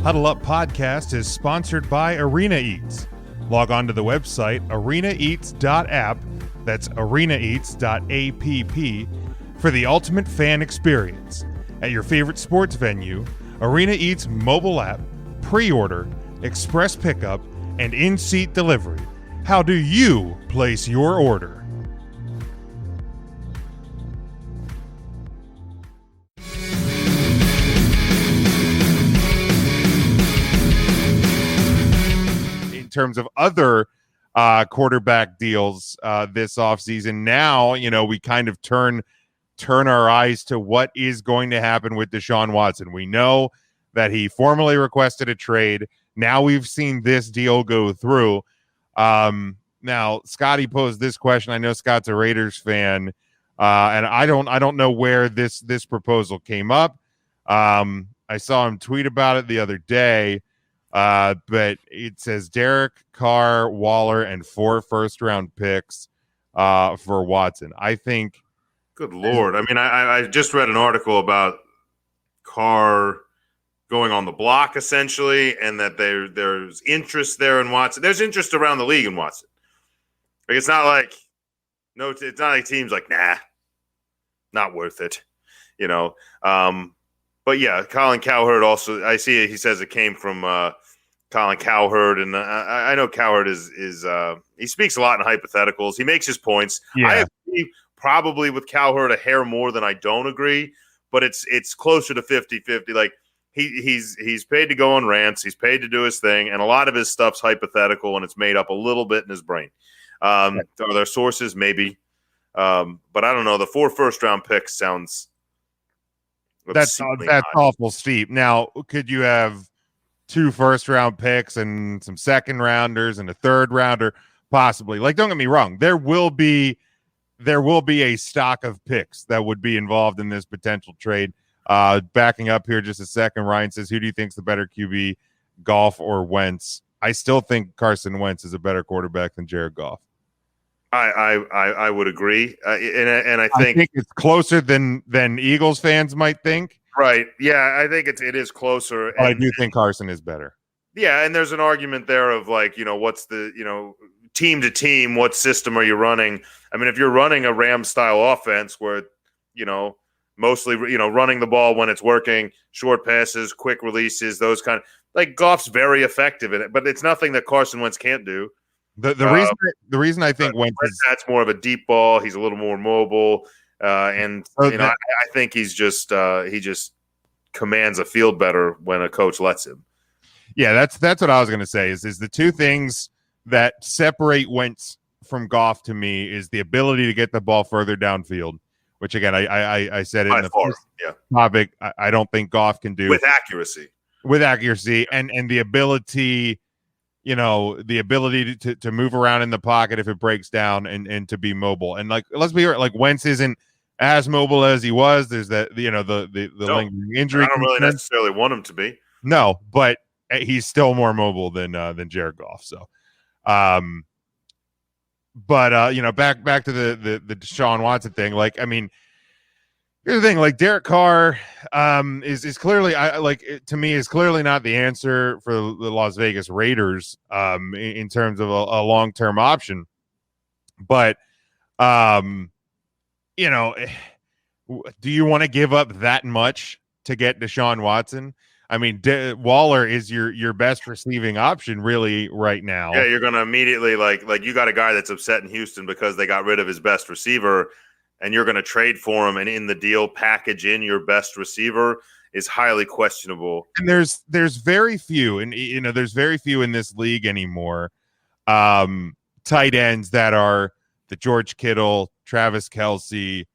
Huddle Up Podcast is sponsored by Arena Eats. Log on to the website arenaeats.app, that's arenaeats.app, for the ultimate fan experience. At your favorite sports venue, Arena Eats mobile app, pre-order, express pickup, and in-seat delivery. How do you place your order? In terms of other quarterback deals this offseason, now, we kind of turn our eyes to what is going to happen with Deshaun Watson. We know that he formally requested a trade. Now we've seen this deal go through. Now Scotty posed this question. I know Scott's a Raiders fan, and I don't know where this proposal came up. I saw him tweet about it the other day, but it says Derek Carr, Waller, and 4 first-round picks for Watson. I think. Good Lord. I mean, I just read an article about Carr going on the block, essentially, and that there's interest there in Watson. There's interest around the league in Watson. Like, it's not like teams like, nah, not worth it, But yeah, Colin Cowherd also, I see he says it came from Colin Cowherd, and I know Cowherd is he speaks a lot in hypotheticals. He makes his points. Yeah. I agree probably with Cowherd a hair more than I don't agree, but it's closer to 50-50. Like, he's paid to go on rants, he's paid to do his thing, and a lot of his stuff's hypothetical, and it's made up a little bit in his brain. Are there sources? Maybe. But I don't know. The 4 first-round picks sounds that's awful steep. Now, could you have 2 first-round picks and some second-rounders and a third-rounder? Possibly. Like, don't get me wrong. There will be a stock of picks that would be involved in this potential trade. Backing up here just a second, Ryan says, who do you think is the better QB, Goff or Wentz? I still think Carson Wentz is a better quarterback than Jared Goff. I would agree, and I think it's closer than Eagles fans might think. Right? Yeah, I think it is closer. I do think Carson is better. Yeah, and there's an argument there of like, what's the team to team, what system are you running? I mean, if you're running a Rams style offense where mostly running the ball when it's working, short passes, quick releases, those kind of, like, Goff's very effective in it, but it's nothing that Carson Wentz can't do. The reason I think Wentz that's more of a deep ball. He's a little more mobile, and I think he just commands a field better when a coach lets him. Yeah, that's what I was going to say. Is the two things that separate Wentz from Goff to me is the ability to get the ball further downfield, which again I said it in the first topic. I don't think Goff can do with accuracy, and the ability. The ability to move around in the pocket if it breaks down and to be mobile. And like, let's be real, like, Wentz isn't as mobile as he was. There's that, the lingering injury. I don't really necessarily want him to be. No, but he's still more mobile than Jared Goff. So, back to the Deshaun Watson thing. Like, I mean, here's the thing, like, Derek Carr is clearly, to me, is clearly not the answer for the Las Vegas Raiders in terms of a long-term option. But, do you want to give up that much to get Deshaun Watson? I mean, Waller is your best receiving option really right now. Yeah, you're going to immediately, like you got a guy that's upset in Houston because they got rid of his best receiver, and you're going to trade for him, and in the deal package in your best receiver is highly questionable. And there's very few, and there's very few in this league anymore, tight ends that are the George Kittle, Travis Kelce,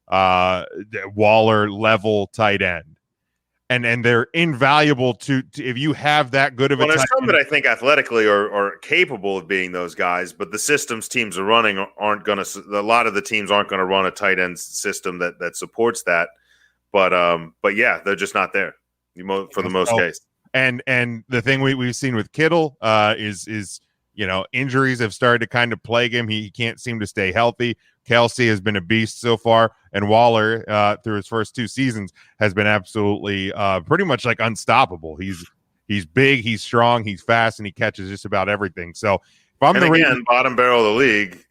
Waller level tight end. And they're invaluable to if you have that good of a. Well, there's some that I think athletically are capable of being those guys, but the systems teams are running aren't going to. A lot of the teams aren't going to run a tight end system that supports that. But yeah, they're just not there for the most case. And the thing we've seen with Kittle is injuries have started to kind of plague him. He can't seem to stay healthy. Kelce has been a beast so far, and Waller through his first 2 seasons has been absolutely pretty much like unstoppable. He's big, he's strong, he's fast, and he catches just about everything. So if I'm and the again, Raiders, bottom barrel of the league,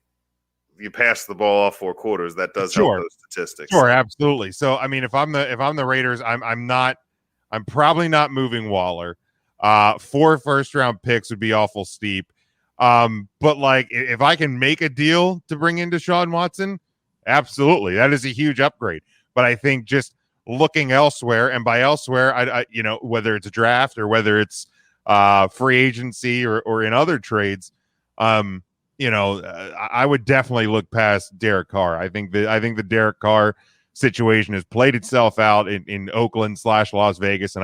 you pass the ball off 4 quarters. That does help those statistics. Sure, absolutely. So I mean, if I'm the Raiders, I'm probably not moving Waller. 4 first-round picks would be awful steep. But like if I can make a deal to bring in Deshaun Watson, absolutely. That is a huge upgrade. But I think just looking elsewhere, and by elsewhere, I whether it's a draft or whether it's free agency or in other trades, I would definitely look past Derek Carr. I think the Derek Carr situation has played itself out in Oakland / Las Vegas, and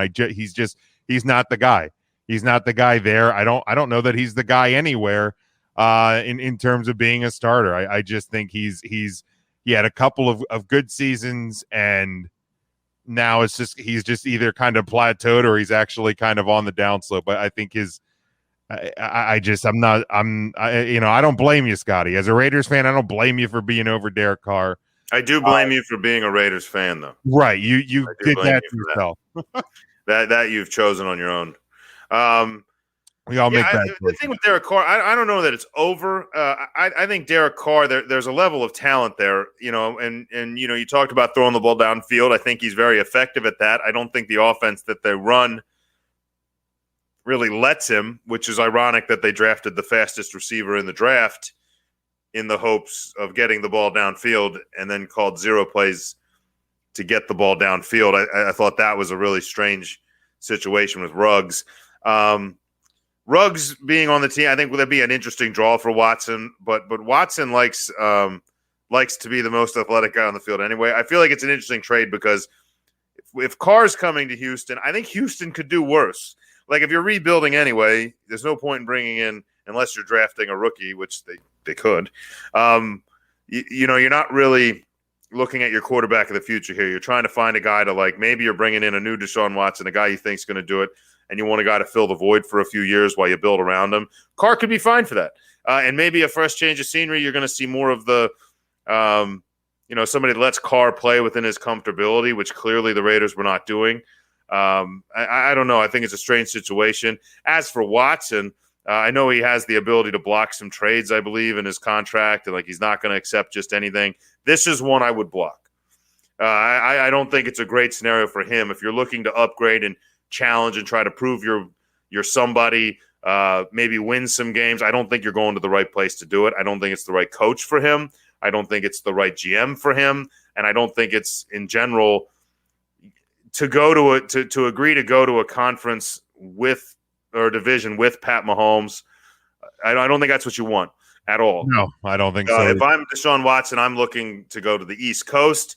he's not the guy. He's not the guy there. I don't know that he's the guy anywhere in terms of being a starter. I just think he had a couple of good seasons, and now he's just either kind of plateaued or he's actually kind of on the downslope. But I think I don't blame you, Scotty. As a Raiders fan, I don't blame you for being over Derek Carr. I do blame you for being a Raiders fan, though. Right. You did that to yourself. that you've chosen on your own. We all make that. The thing with Derek Carr, I don't know that it's over. I think Derek Carr, there's a level of talent there, and you talked about throwing the ball downfield. I think he's very effective at that. I don't think the offense that they run really lets him, which is ironic that they drafted the fastest receiver in the draft in the hopes of getting the ball downfield and then called 0 plays to get the ball downfield. I thought that was a really strange situation with Ruggs. Ruggs being on the team, I think would be an interesting draw for Watson, but Watson likes to be the most athletic guy on the field anyway. I feel like it's an interesting trade because if Carr's coming to Houston, I think Houston could do worse. Like if you're rebuilding anyway, there's no point in bringing in, unless you're drafting a rookie, which they could. You're not really looking at your quarterback of the future here. You're trying to find a guy to maybe you're bringing in a new Deshaun Watson, a guy you think's going to do it, and you want a guy to fill the void for a few years while you build around him. Carr could be fine for that. And maybe a fresh change of scenery, you're going to see more of the, somebody that lets Carr play within his comfortability, which clearly the Raiders were not doing. I don't know. I think it's a strange situation. As for Watson, I know he has the ability to block some trades, I believe, in his contract, and he's not going to accept just anything. This is one I would block. I don't think it's a great scenario for him. If you're looking to upgrade and challenge and try to prove you're somebody, maybe win some games, I don't think you're going to the right place to do it. I don't think it's the right coach for him. I don't think it's the right GM for him, and I don't think it's in general to go to agree to go to a conference with or division with Pat Mahomes. I don't think that's what you want at all. No, I don't think so. If I'm Deshaun Watson, I'm looking to go to the East Coast,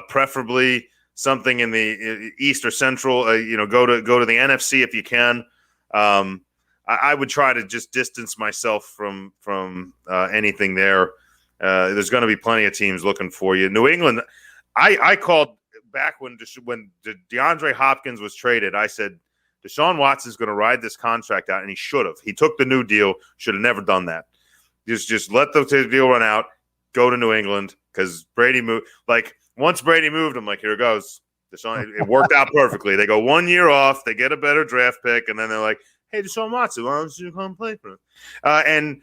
preferably something in the East or Central. Go to the NFC if you can. I would try to just distance myself from anything there. There's going to be plenty of teams looking for you. New England, I called back when DeAndre Hopkins was traded. I said, Deshaun Watson's going to ride this contract out, and he should have. He took the new deal, should have never done that. Just let the deal run out, go to New England, because Brady moved. Once Brady moved, I'm like, here it goes. Deshaun, it worked out perfectly. They go 1 year off, they get a better draft pick, and then they're like, hey, Deshaun Watson, why don't you come play for him? And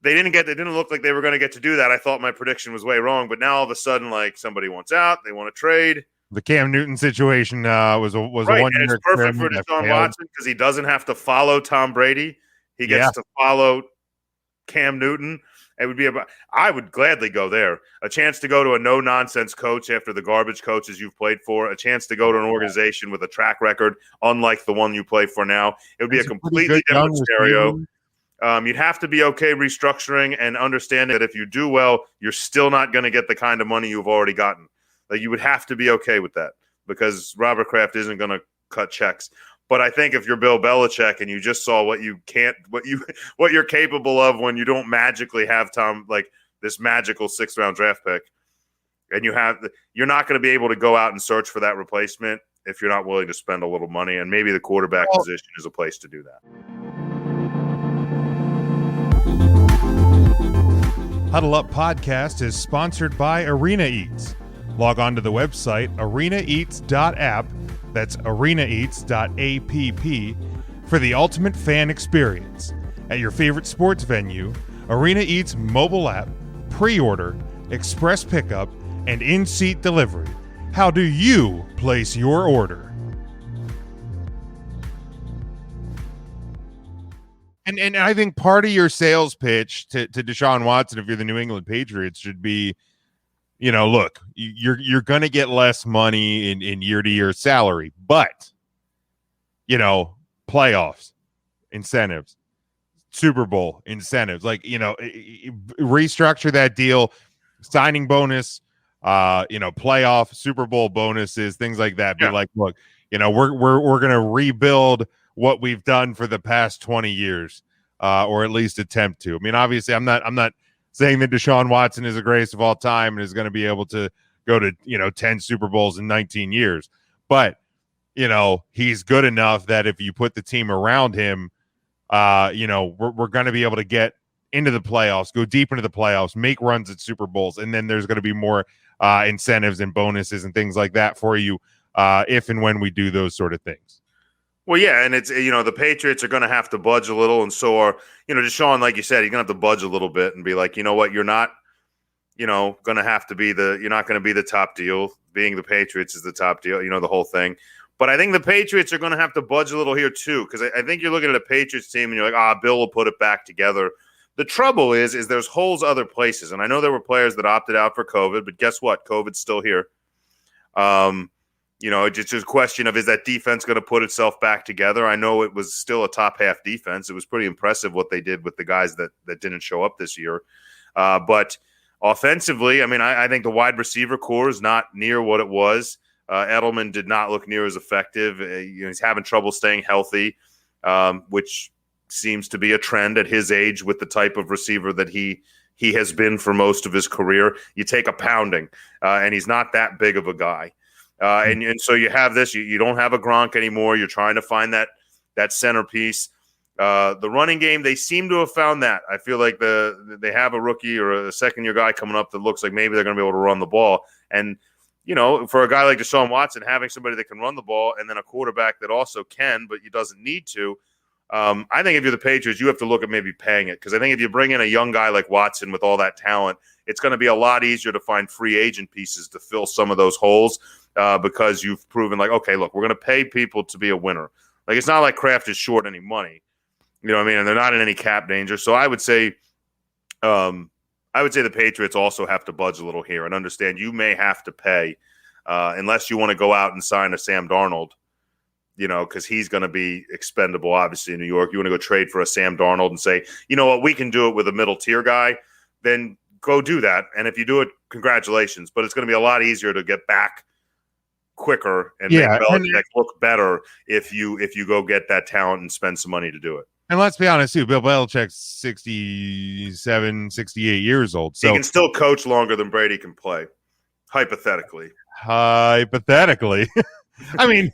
they didn't look like they were going to get to do that. I thought my prediction was way wrong, but now all of a sudden, somebody wants out, they want to trade. The Cam Newton situation was right, a 1 year. And it's perfect for Deshaun Watson because he doesn't have to follow Tom Brady. He gets to follow Cam Newton. It would be I would gladly go there. A chance to go to a no-nonsense coach after the garbage coaches you've played for. A chance to go to an organization with a track record unlike the one you play for now. It would be a completely different scenario. You'd have to be okay restructuring and understanding that if you do well, you're still not going to get the kind of money you've already gotten. You would have to be okay with that because Robert Kraft isn't going to cut checks. But I think if you're Bill Belichick and you just saw what you're capable of when you don't magically have this magical 6th round draft pick, and you're not going to be able to go out and search for that replacement if you're not willing to spend a little money. And maybe the quarterback position is a place to do that. Huddle Up Podcast is sponsored by Arena Eats. Log on to the website arenaeats.app. That's arenaeats.app for the ultimate fan experience. At your favorite sports venue, Arena Eats mobile app, pre-order, express pickup, and in-seat delivery. How do you place your order? And I think part of your sales pitch to Deshaun Watson, if you're the New England Patriots, should be, look, you're going to get less money in year-to-year salary, but, playoffs, incentives, Super Bowl incentives, restructure that deal, signing bonus, playoff, Super Bowl bonuses, things like that. Be like, look, we're going to rebuild what we've done for the past 20 years, or at least attempt to. I mean, obviously, I'm not saying that Deshaun Watson is the greatest of all time and is going to be able to go to 10 Super Bowls in 19 years, but he's good enough that if you put the team around him, we're going to be able to get into the playoffs, go deep into the playoffs, make runs at Super Bowls, and then there's going to be more incentives and bonuses and things like that for you if and when we do those sort of things. Well, yeah, and it's the Patriots are going to have to budge a little, and so are Deshaun, like you said, he's going to have to budge a little bit and be like, you know what, you're not going to have to be you're not going to be the top deal. Being the Patriots is the top deal, the whole thing. But I think the Patriots are going to have to budge a little here too, because I think you're looking at a Patriots team and you're like, Bill will put it back together. The trouble is there's holes other places, and I know there were players that opted out for COVID, but guess what? COVID's still here. It's just a question of, is that defense going to put itself back together? I know it was still a top half defense. It was pretty impressive what they did with the guys that didn't show up this year. But offensively, I mean, I think the wide receiver core is not near what it was. Edelman did not look near as effective. He's having trouble staying healthy, which seems to be a trend at his age with the type of receiver that he has been for most of his career. You take a pounding, and he's not that big of a guy. And so you have this. You don't have a Gronk anymore. You're trying to find that centerpiece. The running game, they seem to have found that. I feel like they have a rookie or a second-year guy coming up that looks like maybe they're going to be able to run the ball. And for a guy like Deshaun Watson, having somebody that can run the ball and then a quarterback that also can, but he doesn't need to, I think if you're the Patriots, you have to look at maybe paying it. Because I think if you bring in a young guy like Watson with all that talent, it's going to be a lot easier to find free agent pieces to fill some of those holes because you've proven like, okay, look, we're going to pay people to be a winner. Like, it's not like Kraft is short any money. You know what I mean? And they're not in any cap danger. So I would say the Patriots also have to budge a little here and understand you may have to pay unless you want to go out and sign a Sam Darnold, because he's going to be expendable, obviously, in New York. You want to go trade for a Sam Darnold and say, you know what, we can do it with a middle tier guy, then go do that. And if you do it, congratulations. But it's going to be a lot easier to get back quicker and make Belichick look better if you go get that talent and spend some money to do it. And let's be honest, too, Bill Belichick's 67, 68 years old. So he can still coach longer than Brady can play, hypothetically. Hypothetically. I mean,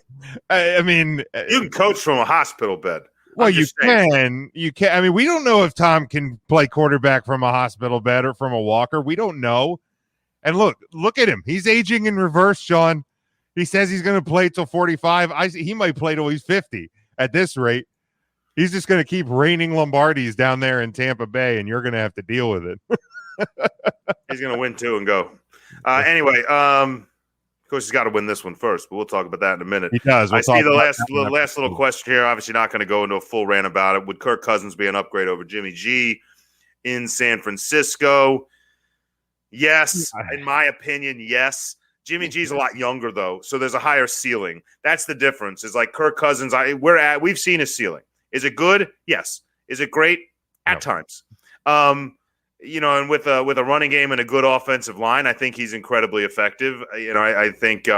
you can coach from a hospital bed. Well, you can. I mean, we don't know if Tom can play quarterback from a hospital bed or from a walker. We don't know. And look at him. He's aging in reverse, Sean. He says he's going to play till 45. He might play till he's 50 at this rate. He's just going to keep raining Lombardis down there in Tampa Bay, and you're going to have to deal with it. He's going to win two and go. Anyway, of course, he's got to win this one first, but we'll talk about that in a minute. He does. I see the last little question here. Obviously, not going to go into a full rant about it. Would Kirk Cousins be an upgrade over Jimmy G in San Francisco? Yes. In my opinion, yes. Jimmy G's a lot younger, though, so there's a higher ceiling. That's the difference. Is like Kirk Cousins, we've seen his ceiling. Is it good? Yes. Is it great? At times. And with a running game and a good offensive line, I think he's incredibly effective. I think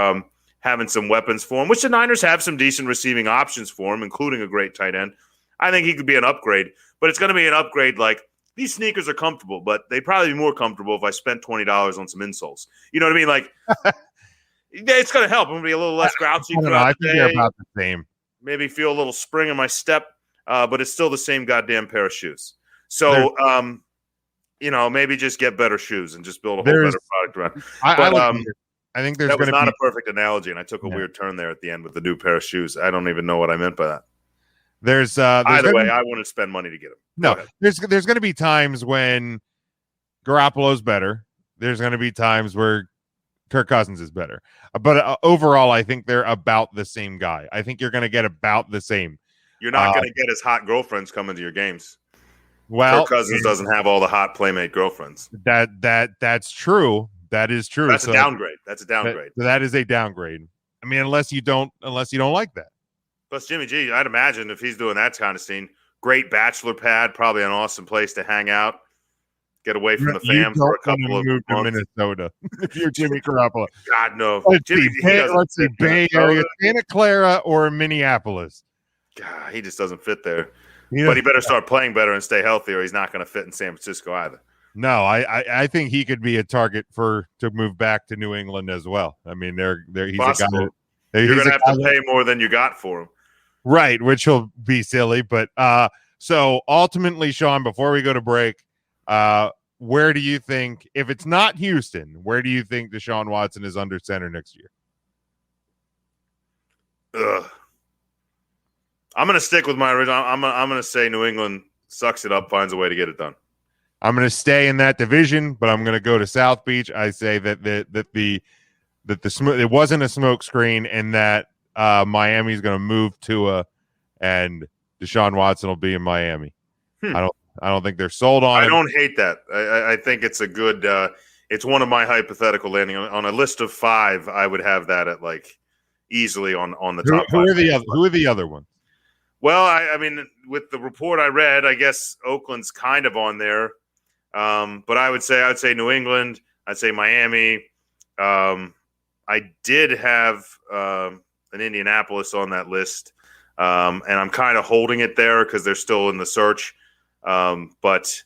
having some weapons for him, which the Niners have some decent receiving options for him, including a great tight end. I think he could be an upgrade, but it's going to be an upgrade like these sneakers are comfortable, but they'd probably be more comfortable if I spent $20 on some insoles. You know what I mean? Like, it's going to help. I'm going to be a little less grouchy. I think they're about the same. Maybe feel a little spring in my step. But it's still the same goddamn pair of shoes. So, maybe just get better shoes and just build a whole better product around. I think there's That was going to not be a perfect analogy, and I took a weird turn there at the end with the new pair of shoes. I don't even know what I meant by that. there's Either way, I wouldn't spend money to get them. no. There's going to be times when Garoppolo's better. There's going to be times where Kirk Cousins is better. But overall, I think they're about the same guy. I think you're going to get about the same. You're not going to get his hot girlfriends coming to your games. Well, Kirk Cousins doesn't have all the hot playmate girlfriends. That's true. That is true. That's a downgrade. That's a downgrade. That is a downgrade. I mean, unless you don't like that. Plus, Jimmy G, I'd imagine if he's doing that kind of scene, great bachelor pad, probably an awesome place to hang out, get away from the fam for a couple of months. To Minnesota. If you're Jimmy Garoppolo, God no. Let's see, Bay Area, Santa Clara, or Minneapolis. God, he just doesn't fit there. But he better start playing better and stay healthy, or he's not going to fit in San Francisco either. No, I think he could be a target to move back to New England as well. I mean, he's possible. A guy. You're going to have to pay more than you got for him, right? Which will be silly. But so ultimately, Sean, before we go to break, where do you think, if it's not Houston, where do you think Deshaun Watson is under center next year? I'm going to stick with my original. I'm going to say New England sucks it up, finds a way to get it done. I'm going to stay in that division, but I'm going to go to South Beach. I say that it wasn't a smoke screen, and that Miami's going to move Tua, and Deshaun Watson will be in Miami. I don't think they're sold on. I don't hate that. I think it's a good. It's one of my hypothetical landing on a list of 5. I would have that at like easily on the top. Who are the other ones? Well, I mean, with the report I read, I guess Oakland's kind of on there. But I would say New England. I'd say Miami. I did have an Indianapolis on that list, and I'm kind of holding it there because they're still in the search. But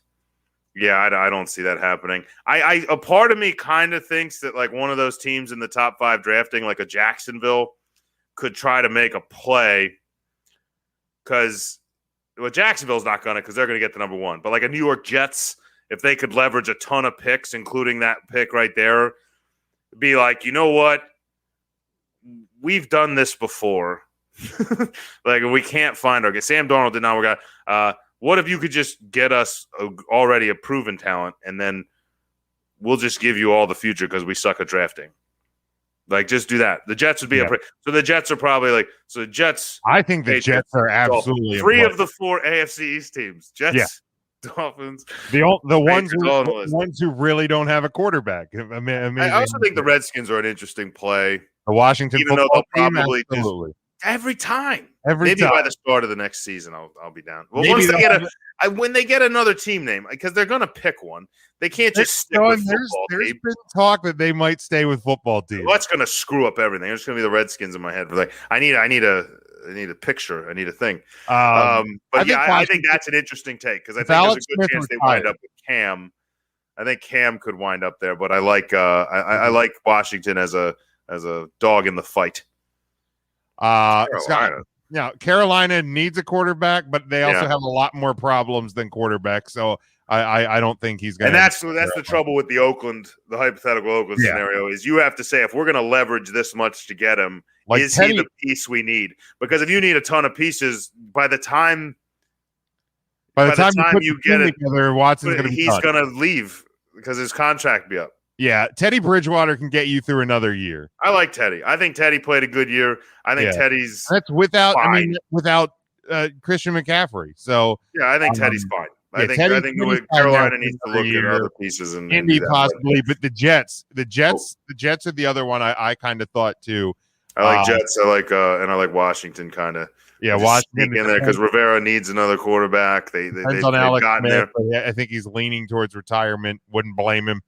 yeah, I don't see that happening. A part of me kind of thinks that like one of those teams in the top 5 drafting, like a Jacksonville, could try to make a play. Because Jacksonville's not going to, because they're going to get the number 1. But like a New York Jets, if they could leverage a ton of picks, including that pick right there, be like, you know what? We've done this before. Like, we can't find our guy. Sam Darnold did not work out. What if you could just get us already a proven talent, and then we'll just give you all the future because we suck at drafting? Like, just do that. The Jets would be so the Jets are probably like, so the Jets. I think the Jets are absolutely 3 of the 4 AFC East teams. Jets, Dolphins. The ones who really don't have a quarterback. I also think the Redskins are an interesting play. The Washington even though they'll probably absolutely. Every time. Maybe by the start of the next season, I'll be down. Well, once when they get another team name, because they're going to pick one, they can't just stick with football. There's been talk that they might stay with football team. Well, that's going to screw up everything. It's going to be the Redskins in my head. Like, I need a picture. I need a thing. But I think that's an interesting take because I think there's a good chance they wind up with Cam. I think Cam could wind up there, but I like I like Washington as a dog in the fight. Carolina. Carolina needs a quarterback, but they also have a lot more problems than quarterback. So I don't think he's going to. And that's the trouble with the hypothetical Oakland scenario is you have to say, if we're going to leverage this much to get him, like is he the piece we need? Because if you need a ton of pieces, by the time you get it together, Watson's going to be he's going to leave because his contract be up. Yeah, Teddy Bridgewater can get you through another year. I like Teddy. I think Teddy played a good year. I think Teddy's without Christian McCaffrey. So yeah, I think Teddy's fine. I think Carolina needs to look at other pieces and Indy possibly, but the Jets are the other one I kind of thought too. I like Jets. I like and I like Washington kind of. Yeah, Washington in there because Rivera needs another quarterback. They've gotten there. I think he's leaning towards retirement. Wouldn't blame him.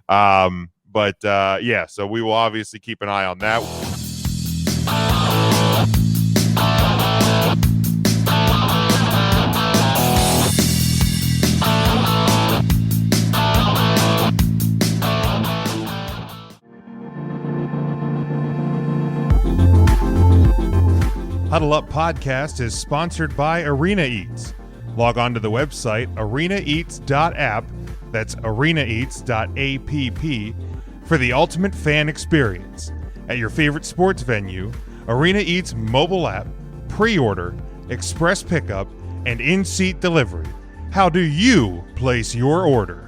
So we will obviously keep an eye on that. Huddle Up Podcast is sponsored by Arena Eats. Log on to the website arenaeats.app. That's arenaeats.app for the ultimate fan experience. At your favorite sports venue, Arena Eats mobile app, pre-order, express pickup, and in-seat delivery. How do you place your order?